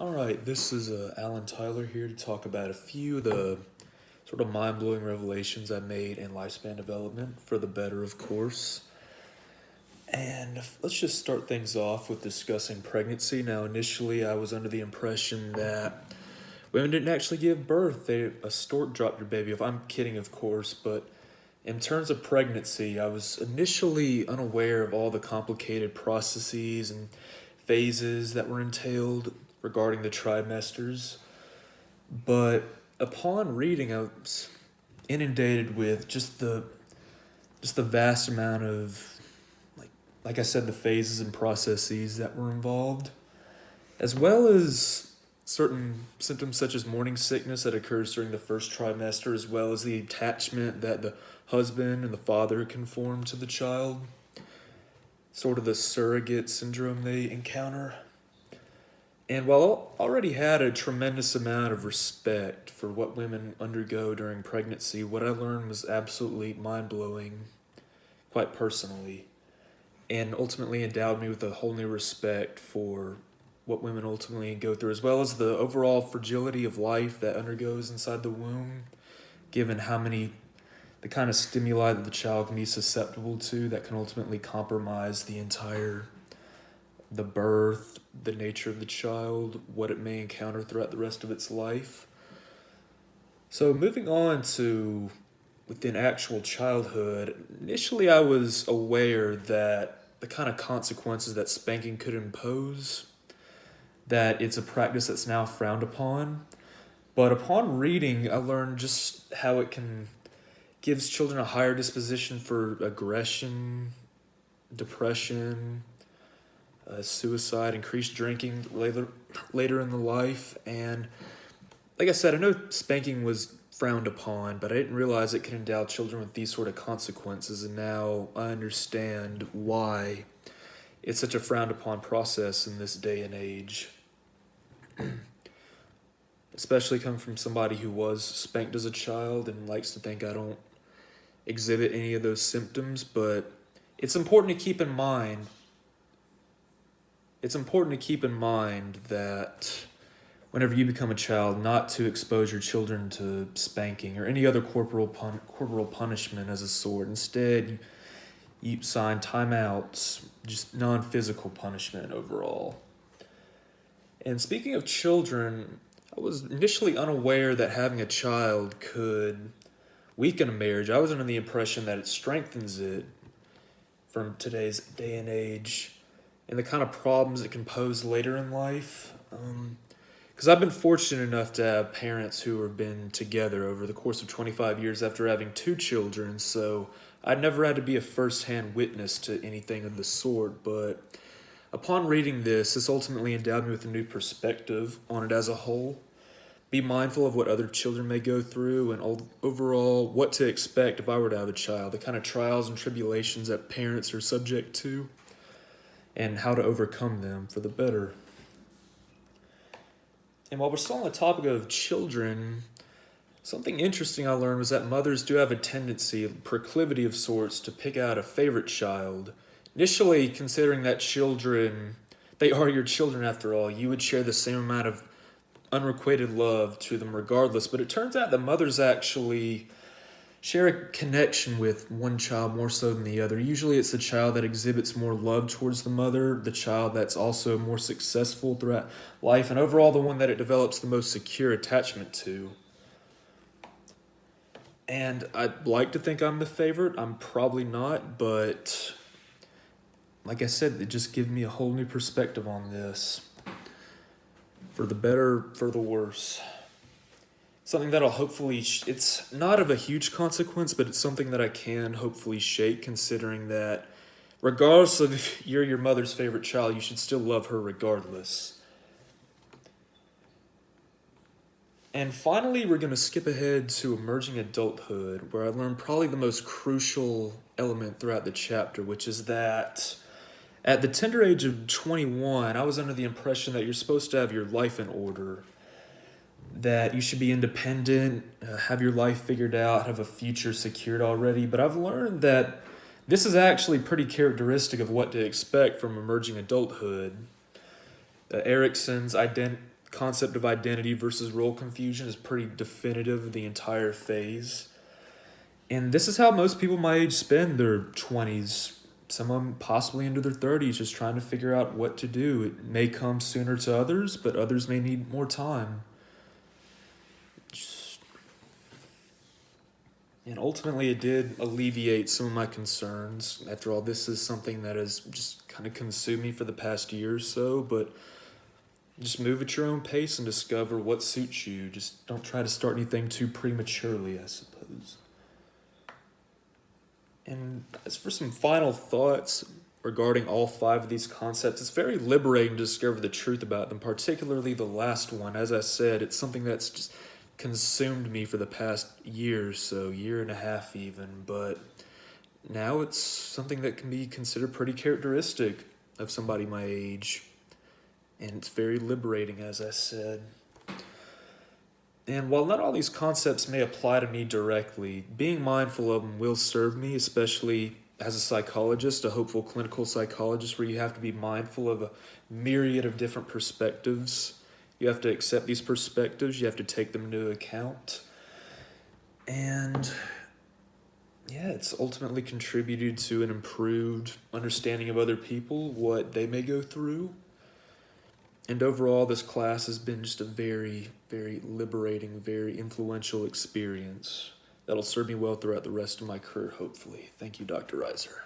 All right, this is Alan Tyler here to talk about a few of the sort of mind blowing revelations I made in lifespan development for the better, of course. And let's just start things off with discussing pregnancy. Now, initially, I was under the impression that women didn't actually give birth, a stork dropped your baby off. I'm kidding, of course, but in terms of pregnancy, I was initially unaware of all the complicated processes and phases that were entailed regarding the trimesters. But upon reading, I was inundated with just the vast amount of like I said, the phases and processes that were involved, as well as certain symptoms such as morning sickness that occurs during the first trimester, as well as the attachment that the husband and the father can form to the child, sort of the surrogate syndrome they encounter. And while I already had a tremendous amount of respect for what women undergo during pregnancy, what I learned was absolutely mind blowing, quite personally, and ultimately endowed me with a whole new respect for what women ultimately go through, as well as the overall fragility of life that undergoes inside the womb, given the kind of stimuli that the child can be susceptible to that can ultimately compromise the birth, the nature of the child, what it may encounter throughout the rest of its life. So moving on to within actual childhood, initially I was aware that the kind of consequences that spanking could impose, that it's a practice that's now frowned upon. But upon reading, I learned just how it can gives children a higher disposition for aggression, depression, suicide, increased drinking later in the life. And like I said, I know spanking was frowned upon, but I didn't realize it could endow children with these sort of consequences. And now I understand why it's such a frowned upon process in this day and age. Especially coming from somebody who was spanked as a child and likes to think I don't exhibit any of those symptoms, but it's important to keep in mind that whenever you become a child, not to expose your children to spanking or any other corporal punishment as a sort. Instead, you sign timeouts, just non-physical punishment overall. And speaking of children, I was initially unaware that having a child could weaken a marriage. I was under the impression that it strengthens it from today's day and age and the kind of problems it can pose later in life. Because I've been fortunate enough to have parents who have been together over the course of 25 years after having two children, so I never had to be a first-hand witness to anything of the sort, but upon reading this ultimately endowed me with a new perspective on it as a whole. Be mindful of what other children may go through and overall what to expect if I were to have a child, the kind of trials and tribulations that parents are subject to, and how to overcome them for the better. And while we're still on the topic of children, something interesting I learned was that mothers do have a tendency, a proclivity of sorts, to pick out a favorite child. Initially, considering that they are your children after all, you would share the same amount of unrequited love to them regardless, but it turns out that mothers actually share a connection with one child more so than the other. Usually it's the child that exhibits more love towards the mother, the child that's also more successful throughout life, and overall the one that it develops the most secure attachment to. And I'd like to think I'm the favorite. I'm probably not, but like I said, it just gives me a whole new perspective on this. For the better, for the worse. Something that'll hopefully, it's not of a huge consequence, but it's something that I can hopefully shake, considering that regardless of if you're your mother's favorite child, you should still love her regardless. And finally, we're going to skip ahead to emerging adulthood, where I learned probably the most crucial element throughout the chapter, which is that at the tender age of 21, I was under the impression that you're supposed to have your life in order, that you should be independent, have your life figured out, have a future secured already. But I've learned that this is actually pretty characteristic of what to expect from emerging adulthood. Erickson's concept of identity versus role confusion is pretty definitive of the entire phase. And this is how most people my age spend their 20s, some of them possibly into their 30s, just trying to figure out what to do. It may come sooner to others, but others may need more time. And ultimately, it did alleviate some of my concerns. After all, this is something that has just kind of consumed me for the past year or so, but just move at your own pace and discover what suits you. Just don't try to start anything too prematurely, I suppose. And as for some final thoughts regarding all 5 of these concepts, it's very liberating to discover the truth about them, particularly the last one. As I said, it's something that's just consumed me for the past year or so, year and a half even, but now it's something that can be considered pretty characteristic of somebody my age, and it's very liberating, as I said. And while not all these concepts may apply to me directly, being mindful of them will serve me, especially as a psychologist, a hopeful clinical psychologist, where you have to be mindful of a myriad of different perspectives. You have to accept these perspectives. You have to take them into account. And yeah, it's ultimately contributed to an improved understanding of other people, what they may go through. And overall, this class has been just a very, very liberating, very influential experience that'll serve me well throughout the rest of my career, hopefully. Thank you, Dr. Reiser.